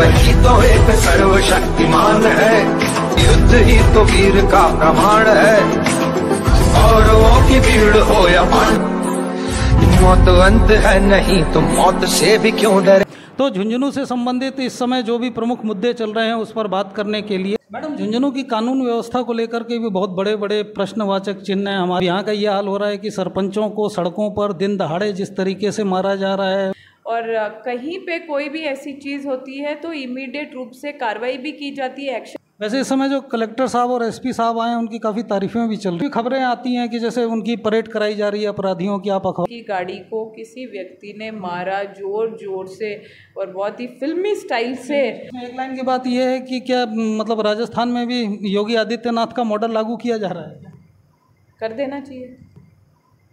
वही तो एक सर्वशक्तिमान है। युद्ध ही तो वीर का प्रमाण है। और वो की भीड़ हो या मौत अंत है नहीं तो मौत से भी क्यों डरे। तो झुंझुनू से संबंधित इस समय जो भी प्रमुख मुद्दे चल रहे हैं उस पर बात करने के लिए मैडम, झुंझुनू की कानून व्यवस्था को लेकर के भी बहुत बड़े बड़े प्रश्नवाचक चिन्ह हैं। हमारे यहाँ का ये हाल हो रहा है कि सरपंचों को सड़कों पर दिन दहाड़े जिस तरीके से मारा जा रहा है, और कहीं पे कोई भी ऐसी चीज़ होती है तो इमीडिएट रूप से कार्रवाई भी की जाती है, एक्शन। वैसे इस समय जो कलेक्टर साहब और एसपी साहब आए हैं उनकी काफ़ी तारीफें भी चल रही हैं। खबरें आती हैं कि जैसे उनकी परेड कराई जा रही है अपराधियों की। आप अखबार की गाड़ी को किसी व्यक्ति ने मारा जोर जोर से और बहुत ही फिल्मी स्टाइल से। एक लाइन की बात यह है कि क्या मतलब राजस्थान में भी योगी आदित्यनाथ का मॉडल लागू किया जा रहा है? कर देना चाहिए,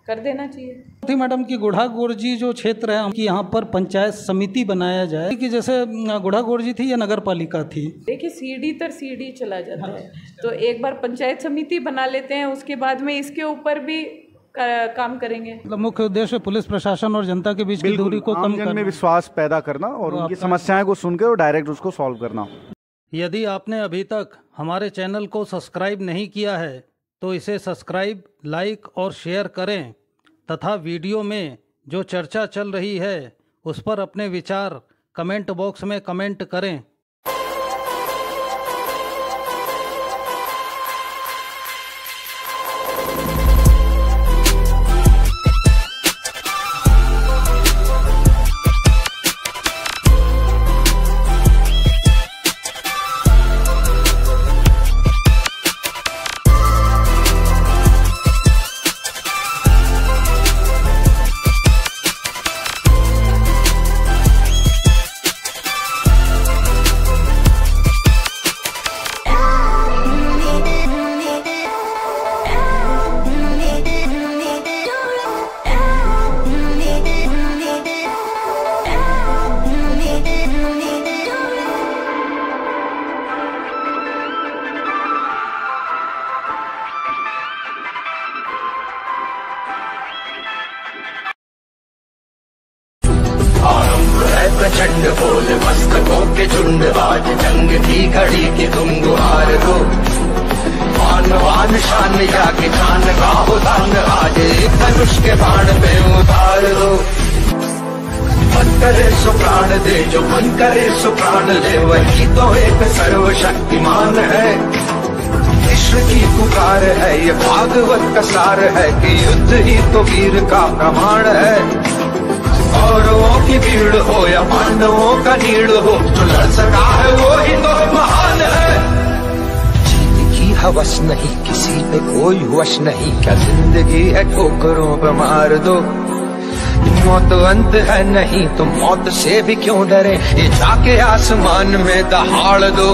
कर देना चाहिए। थी मैडम कि गुढ़ागोरजी जो क्षेत्र है कि यहाँ पर पंचायत समिति बनाया जाए कि जैसे गुढ़ागोरजी थी या नगर पालिका थी। देखिए सीढ़ी तर सीढ़ी चला जाता है, तो एक बार पंचायत समिति बना लेते हैं, उसके बाद में इसके ऊपर भी काम करेंगे। मतलब मुख्य उद्देश्य पुलिस प्रशासन और जनता के बीच की दूरी को कम करना, में विश्वास पैदा करना और उनकी समस्याएं को सुनकर और डायरेक्ट उसको सॉल्व करना। यदि आपने अभी तक हमारे चैनल को सब्सक्राइब नहीं किया है तो इसे सब्सक्राइब, लाइक और शेयर करें तथा वीडियो में जो चर्चा चल रही है उस पर अपने विचार कमेंट बॉक्स में कमेंट करें। प्रचंड बोल मस्तकों के झुंड, आज जंग की घड़ी की तुम गुहार दो। वान शान या के जान का हो दान, आज एक धनुष के बाण पे उतार दो। मन करे सो प्राण दे, जो मन करे सो प्राण ले, वही तो एक सर्वशक्तिमान है। विश्व की पुकार है ये भागवत का सार है कि युद्ध ही तो वीर का प्रमाण है। कौरवों की भीड़ हो या पांडवों का नीड़ हो, जो लड़ सका है वो ही तो महान है। जीत की हवस नहीं, किसी पे कोई वश नहीं, क्या जिंदगी है ठोकरों पे मार दो। मौत अंत है नहीं तो मौत से भी क्यों डरे, ये जाके आसमान में दहाड़ दो।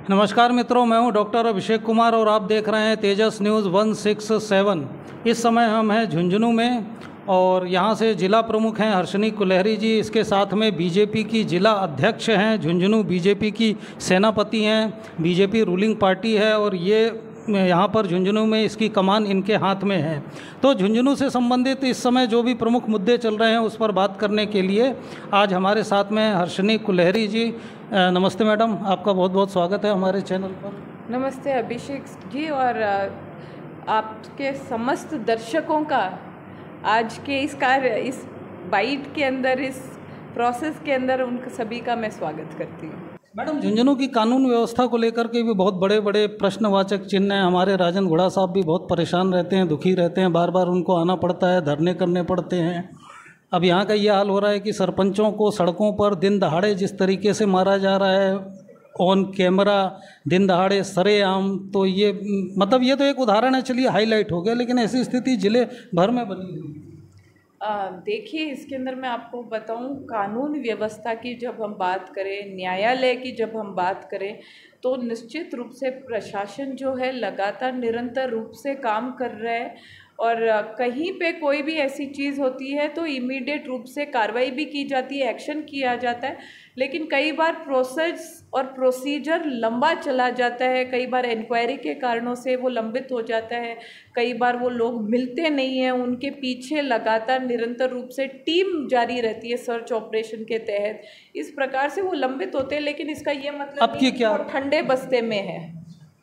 नमस्कार मित्रों, मैं हूं डॉक्टर अभिषेक कुमार और आप देख रहे हैं तेजस न्यूज़ 167। इस समय हम हैं झुंझुनू में और यहाँ से जिला प्रमुख हैं हर्षनी कुलहरी जी, इसके साथ में बीजेपी की जिला अध्यक्ष हैं, झुंझुनू बीजेपी की सेनापति हैं, बीजेपी रूलिंग पार्टी है और ये यहाँ पर झुंझुनू में इसकी कमान इनके हाथ में है। तो झुंझुनू से संबंधित इस समय जो भी प्रमुख मुद्दे चल रहे हैं उस पर बात करने के लिए आज हमारे साथ में हर्षनी कुलहरी जी। नमस्ते मैडम, आपका बहुत बहुत स्वागत है हमारे चैनल पर। नमस्ते अभिषेक जी, और आपके समस्त दर्शकों का आज के इस बाइट के अंदर, इस प्रोसेस के अंदर उन सभी का मैं स्वागत करती हूँ। मैडम, झुंझुनू की कानून व्यवस्था को लेकर के भी बहुत बड़े बड़े प्रश्नवाचक चिन्ह हैं। हमारे राजन घोड़ा साहब भी बहुत परेशान रहते हैं, दुखी रहते हैं, बार बार उनको आना पड़ता है, धरने करने पड़ते हैं। अब यहाँ का ये हाल हो रहा है कि सरपंचों को सड़कों पर दिन दहाड़े जिस तरीके से मारा जा रहा है, ऑन कैमरा, दिन दहाड़े, सरेआम, तो ये मतलब ये तो एक उदाहरण है, चलिए हाईलाइट हो गया, लेकिन ऐसी स्थिति जिले भर में बनी हुई। देखिए, इसके अंदर मैं आपको बताऊं, कानून व्यवस्था की जब हम बात करें, न्यायालय की जब हम बात करें, तो निश्चित रूप से प्रशासन जो है लगातार निरंतर रूप से काम कर रहा है और कहीं पे कोई भी ऐसी चीज़ होती है तो इमीडिएट रूप से कार्रवाई भी की जाती है, एक्शन किया जाता है। लेकिन कई बार प्रोसेस और प्रोसीजर लंबा चला जाता है, कई बार इंक्वायरी के कारणों से वो लंबित हो जाता है, कई बार वो लोग मिलते नहीं हैं, उनके पीछे लगातार निरंतर रूप से टीम जारी रहती है सर्च ऑपरेशन के तहत। इस प्रकार से वो लंबित होते हैं, लेकिन इसका ये मतलब आपकी नहीं क्या कि वो ठंडे बस्ते में है।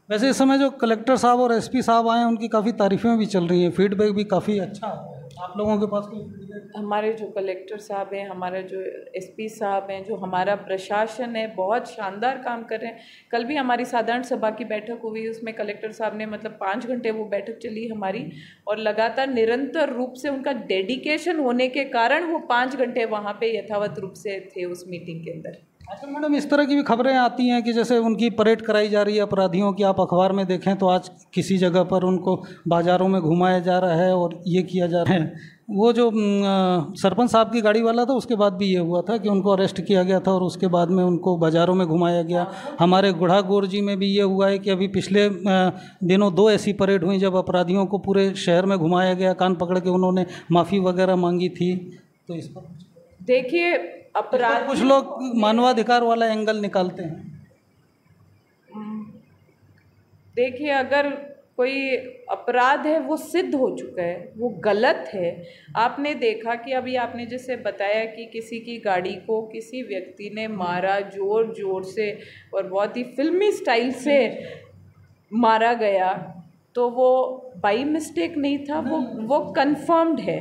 वैसे इस समय जो कलेक्टर साहब और एसपी साहब आए हैं उनकी काफ़ी तारीफें भी चल रही हैं, फीडबैक भी काफ़ी अच्छा है। आप लोगों के पास कोई फीडबैक? हमारे जो कलेक्टर साहब हैं, हमारे जो एसपी साहब हैं, जो हमारा प्रशासन है, बहुत शानदार काम कर रहे हैं। कल भी हमारी साधारण सभा की बैठक हुई, उसमें कलेक्टर साहब ने मतलब 5 घंटे वो बैठक चली हमारी, और लगातार निरंतर रूप से उनका डेडिकेशन होने के कारण वो 5 घंटे वहाँ पे यथावत रूप से थे उस मीटिंग के अंदर। अच्छा मैडम, इस तरह की भी खबरें आती हैं कि जैसे उनकी परेड कराई जा रही है अपराधियों की, आप अखबार में देखें तो आज किसी जगह पर उनको बाज़ारों में घुमाया जा रहा है और ये किया जा रहा है। वो जो सरपंच साहब की गाड़ी वाला था उसके बाद भी ये हुआ था कि उनको अरेस्ट किया गया था और उसके बाद में उनको बाज़ारों में घुमाया गया। हमारे गुढ़ागोर जी में भी ये हुआ है कि अभी पिछले दिनों 2 ऐसी परेड हुई जब अपराधियों को पूरे शहर में घुमाया गया, कान पकड़ के उन्होंने माफ़ी वगैरह मांगी थी। तो इस पर देखिए, अपराध कुछ लोग मानवाधिकार वाला एंगल निकालते हैं। देखिए, अगर कोई अपराध है वो सिद्ध हो चुका है, वो गलत है। आपने देखा कि अभी आपने जैसे बताया कि किसी की गाड़ी को किसी व्यक्ति ने मारा ज़ोर ज़ोर से और बहुत ही फिल्मी स्टाइल से मारा गया, तो वो बाई मिस्टेक नहीं था, वो कंफर्म्ड है।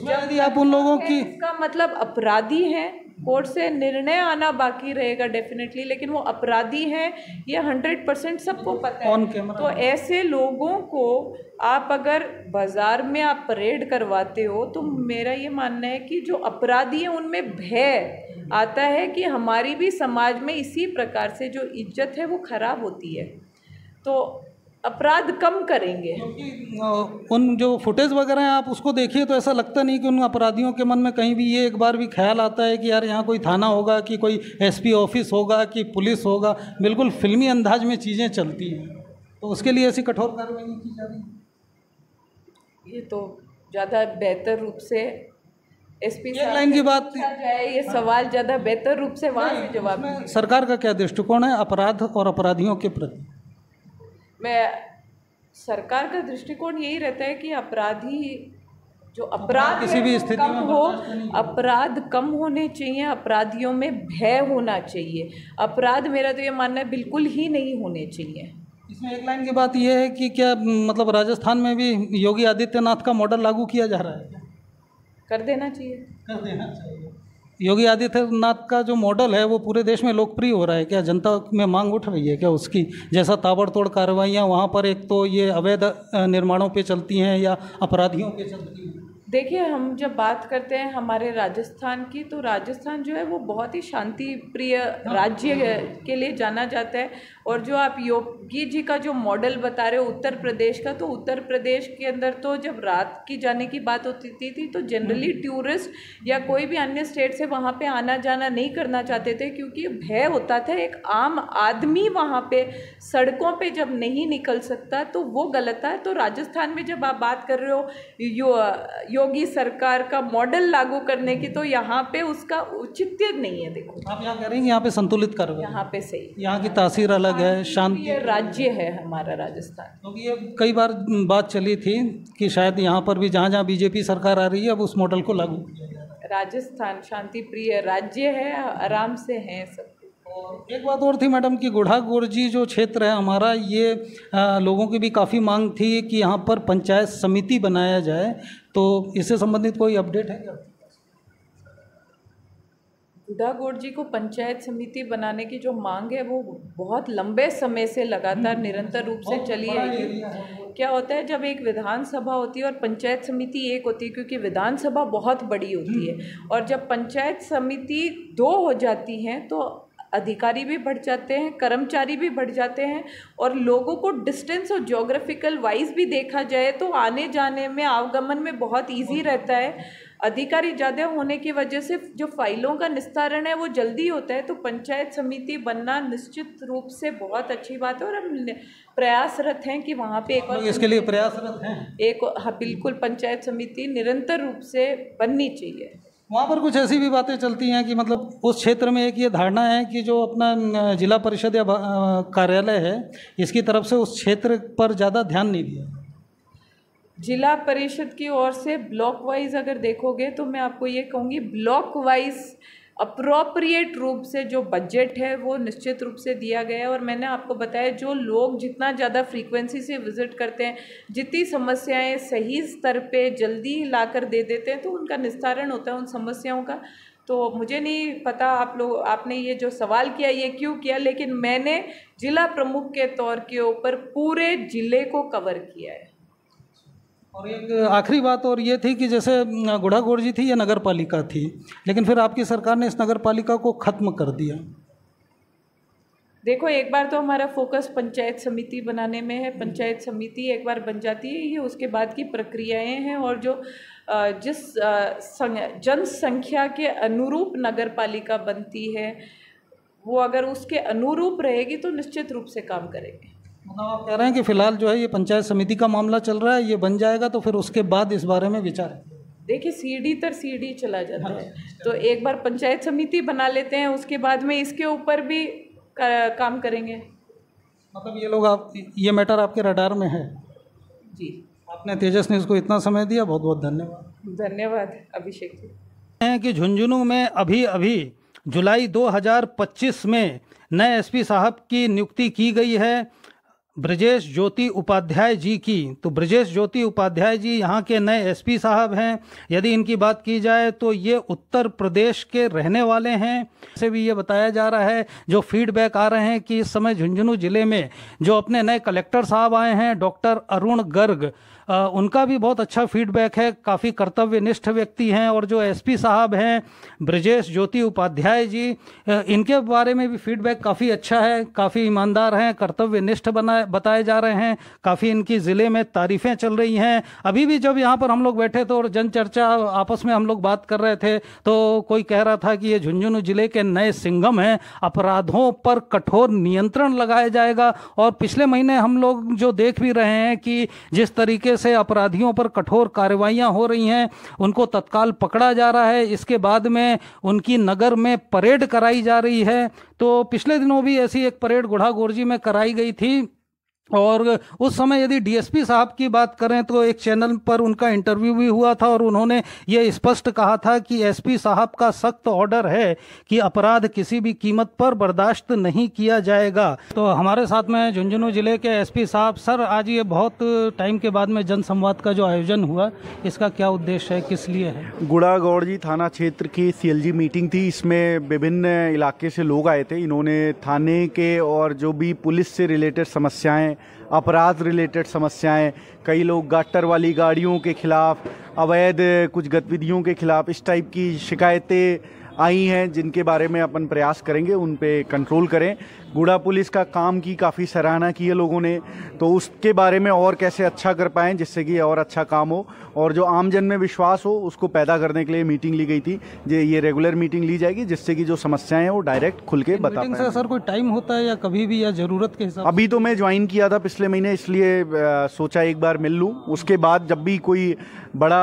यदि आप उन लोगों की इसका मतलब अपराधी हैं, कोर्ट से निर्णय आना बाकी रहेगा डेफिनेटली, लेकिन वो अपराधी हैं ये 100% सबको पता है। तो ऐसे लोगों को आप अगर बाजार में आप परेड करवाते हो तो मेरा ये मानना है कि जो अपराधी हैं उनमें भय आता है कि हमारी भी समाज में इसी प्रकार से जो इज्जत है वो खराब होती है, तो अपराध कम करेंगे। उन जो फुटेज वगैरह हैं आप उसको देखिए तो ऐसा लगता नहीं कि उन अपराधियों के मन में कहीं भी ये एक बार भी ख्याल आता है कि यार यहाँ कोई थाना होगा, कि कोई एसपी ऑफिस होगा, कि पुलिस होगा। बिल्कुल फिल्मी अंदाज में चीज़ें चलती हैं, तो उसके लिए ऐसी कठोर कार्रवाई नहीं की जा रही। ये तो ज़्यादा बेहतर रूप से एसपी एक लाइन की बात जाए, ये सवाल ज़्यादा बेहतर रूप से वहाँ से जवाब। सरकार का क्या दृष्टिकोण है अपराध और अपराधियों के प्रति? सरकार का दृष्टिकोण यही रहता है कि अपराधी जो अपराध किसी भी स्थिति कम में हो, अपराध कम होने चाहिए, अपराधियों में भय होना चाहिए। अपराध मेरा तो ये मानना है बिल्कुल ही नहीं होने चाहिए। इसमें एक लाइन की बात यह है कि क्या मतलब राजस्थान में भी योगी आदित्यनाथ का मॉडल लागू किया जा रहा है? कर देना चाहिए। कर देना चाहिए। योगी आदित्यनाथ का जो मॉडल है वो पूरे देश में लोकप्रिय हो रहा है, क्या जनता में मांग उठ रही है क्या उसकी? जैसा ताबड़तोड़ कार्रवाइयाँ वहाँ पर एक तो ये अवैध निर्माणों पे चलती हैं या अपराधियों पे चलती हैं। देखिए, हम जब बात करते हैं हमारे राजस्थान की, तो राजस्थान जो है वो बहुत ही शांति प्रिय राज्य के लिए जाना जाता है। और जो आप योगी जी का जो मॉडल बता रहे हो उत्तर प्रदेश का, तो उत्तर प्रदेश के अंदर तो जब रात की जाने की बात होती थी तो जनरली टूरिस्ट या कोई भी अन्य स्टेट से वहाँ पे आना जाना नहीं करना चाहते थे, क्योंकि भय होता था। एक आम आदमी वहाँ पे सड़कों पे जब नहीं निकल सकता तो वो गलत है। तो राजस्थान में जब आप बात कर रहे हो योगी सरकार का मॉडल लागू करने की, तो यहाँ पे उसका औचित्य नहीं है। देखो, आप यहाँ करेंगे, यहाँ पे संतुलित करो, यहाँ पे सही, यहाँ की तासीर अलग है, शांति राज्य है हमारा राजस्थान। क्योंकि ये कई बार बात चली थी कि शायद यहाँ पर भी जहाँ जहाँ बीजेपी सरकार आ रही है अब उस मॉडल को लागू किया जा रहा है। राजस्थान शांति प्रिय राज्य है, आराम से हैं सब। और एक बात और थी मैडम कि गुढ़ागोरजी जो क्षेत्र है हमारा, ये लोगों की भी काफ़ी मांग थी कि यहाँ पर पंचायत समिति बनाया जाए, तो इससे संबंधित कोई अपडेट है क्या? गुढ़ागोर जी को पंचायत समिति बनाने की जो मांग है वो बहुत लंबे समय से लगातार निरंतर रूप से चली है। क्या होता है जब एक विधानसभा होती है और पंचायत समिति एक होती है, क्योंकि विधानसभा बहुत बड़ी होती है, और जब पंचायत समिति 2 हो जाती हैं तो अधिकारी भी बढ़ जाते हैं, कर्मचारी भी बढ़ जाते हैं, और लोगों को डिस्टेंस और ज्योग्राफिकल वाइज भी देखा जाए तो आने जाने में, आवागमन में बहुत इजी रहता है। अधिकारी ज़्यादा होने की वजह से जो फाइलों का निस्तारण है वो जल्दी होता है। तो पंचायत समिति बनना निश्चित रूप से बहुत अच्छी बात है और हम प्रयासरत हैं कि वहाँ पे एक और इसके लिए प्रयासरत हैं। हाँ बिल्कुल, पंचायत समिति निरंतर रूप से बननी चाहिए। वहाँ पर कुछ ऐसी भी बातें चलती हैं कि मतलब उस क्षेत्र में एक ये धारणा है कि जो अपना जिला परिषद या कार्यालय है इसकी तरफ से उस क्षेत्र पर ज़्यादा ध्यान नहीं दिया। जिला परिषद की ओर से ब्लॉक वाइज अगर देखोगे तो मैं आपको ये कहूँगी, ब्लॉक वाइज अप्रोप्रिएट रूप से जो बजट है वो निश्चित रूप से दिया गया है। और मैंने आपको बताया जो लोग जितना ज़्यादा फ्रीक्वेंसी से विज़िट करते हैं, जितनी समस्याएं सही स्तर पे जल्दी लाकर दे देते हैं तो उनका निस्तारण होता है उन समस्याओं का। तो मुझे नहीं पता आपने ये जो सवाल किया ये क्यों किया, लेकिन मैंने जिला प्रमुख के तौर के ऊपर पूरे ज़िले को कवर किया है। और एक आखिरी बात और ये थी कि जैसे गुढ़ागोड़ थी ये नगर पालिका थी, लेकिन फिर आपकी सरकार ने इस नगर पालिका को ख़त्म कर दिया। देखो, एक बार तो हमारा फोकस पंचायत समिति बनाने में है। पंचायत समिति एक बार बन जाती है, ये उसके बाद की प्रक्रियाएं हैं और जो जिस जनसंख्या के अनुरूप नगर पालिका बनती है वो अगर उसके अनुरूप रहेगी तो निश्चित रूप से काम करेंगे। मतलब आप कह रहे हैं कि फिलहाल जो है ये पंचायत समिति का मामला चल रहा है, ये बन जाएगा तो फिर उसके बाद इस बारे में विचार है। देखिए, सीढ़ी तर सीढ़ी चला जाता है, तो एक बार पंचायत समिति बना लेते हैं, उसके बाद में इसके ऊपर भी काम करेंगे। मतलब ये लोग ये मैटर आपके रडार में है? जी। आपने तेजस न्यूज़ को इतना समय दिया, बहुत बहुत धन्यवाद। धन्यवाद अभिषेक जी। हैं कि झुंझुनू में अभी जुलाई 2025 में नए एसपी साहब की नियुक्ति की गई है ब्रजेश ज्योति उपाध्याय जी की। तो ब्रजेश ज्योति उपाध्याय जी यहाँ के नए एसपी साहब हैं। यदि इनकी बात की जाए तो ये उत्तर प्रदेश के रहने वाले हैं। से भी ये बताया जा रहा है, जो फीडबैक आ रहे हैं कि इस समय झुंझुनू जिले में जो अपने नए कलेक्टर साहब आए हैं डॉक्टर अरुण गर्ग, उनका भी बहुत अच्छा फीडबैक है, काफ़ी कर्तव्यनिष्ठ व्यक्ति हैं। और जो एसपी साहब हैं ब्रजेश ज्योति उपाध्याय जी, इनके बारे में भी फीडबैक काफ़ी अच्छा है, काफ़ी ईमानदार हैं, कर्तव्यनिष्ठ बताए जा रहे हैं, काफ़ी इनकी ज़िले में तारीफ़ें चल रही हैं। अभी भी जब यहाँ पर हम लोग बैठे थे और जनचर्चा आपस में हम लोग बात कर रहे थे तो कोई कह रहा था कि ये झुंझुनू जिले के नए सिंघम हैं, अपराधों पर कठोर नियंत्रण लगाया जाएगा। और पिछले महीने हम लोग जो देख भी रहे हैं कि जिस तरीके से अपराधियों पर कठोर कार्रवाइयां हो रही हैं, उनको तत्काल पकड़ा जा रहा है, इसके बाद में उनकी नगर में परेड कराई जा रही है। तो पिछले दिनों भी ऐसी एक परेड गुढ़ागोड़ में कराई गई थी और उस समय यदि डीएसपी साहब की बात करें तो एक चैनल पर उनका इंटरव्यू भी हुआ था और उन्होंने ये स्पष्ट कहा था कि एसपी साहब का सख्त ऑर्डर है कि अपराध किसी भी कीमत पर बर्दाश्त नहीं किया जाएगा। तो हमारे साथ में झुंझुनू जिले के एसपी साहब। सर, आज ये बहुत टाइम के बाद में जनसंवाद का जो आयोजन हुआ, इसका क्या उद्देश्य है, किस लिए है? गुढ़ागौड़ थाना क्षेत्र की सीएलजी मीटिंग थी। इसमें विभिन्न इलाके से लोग आए थे। इन्होंने थाने के और जो भी पुलिस से रिलेटेड समस्याएं, अपराध रिलेटेड समस्याएं, कई लोग गटर वाली गाड़ियों के खिलाफ, अवैध कुछ गतिविधियों के खिलाफ, इस टाइप की शिकायतें आई हैं जिनके बारे में अपन प्रयास करेंगे उन पे कंट्रोल करें। गुड़ा पुलिस का काम की काफ़ी सराहना की है लोगों ने, तो उसके बारे में और कैसे अच्छा कर पाएँ जिससे कि और अच्छा काम हो और जो आमजन में विश्वास हो उसको पैदा करने के लिए मीटिंग ली गई थी। ये रेगुलर मीटिंग ली जाएगी जिससे कि जो समस्याएं हैं वो डायरेक्ट खुल के बता पाएं। सर, कोई टाइम होता है या कभी भी, या ज़रूरत के हिसाब? अभी तो मैं ज्वाइन किया था पिछले महीने, इसलिए सोचा एक बार मिल लूँ। उसके बाद जब भी कोई बड़ा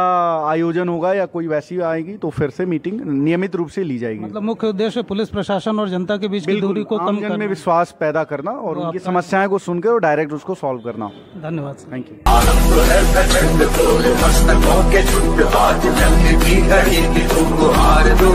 आयोजन होगा या कोई वैसी आएगी तो फिर से मीटिंग नियमित रूप से ली जाएगी। मतलब मुख्य उद्देश्य पुलिस प्रशासन और जनता के बीच की दूरी को कम करना, विश्वास पैदा करना और उनकी समस्याएं को सुनकर और डायरेक्ट उसको सॉल्व करना। धन्यवाद। Thank you. मस्तकों के छुट आज जंग की घड़ी की तुम हार दो।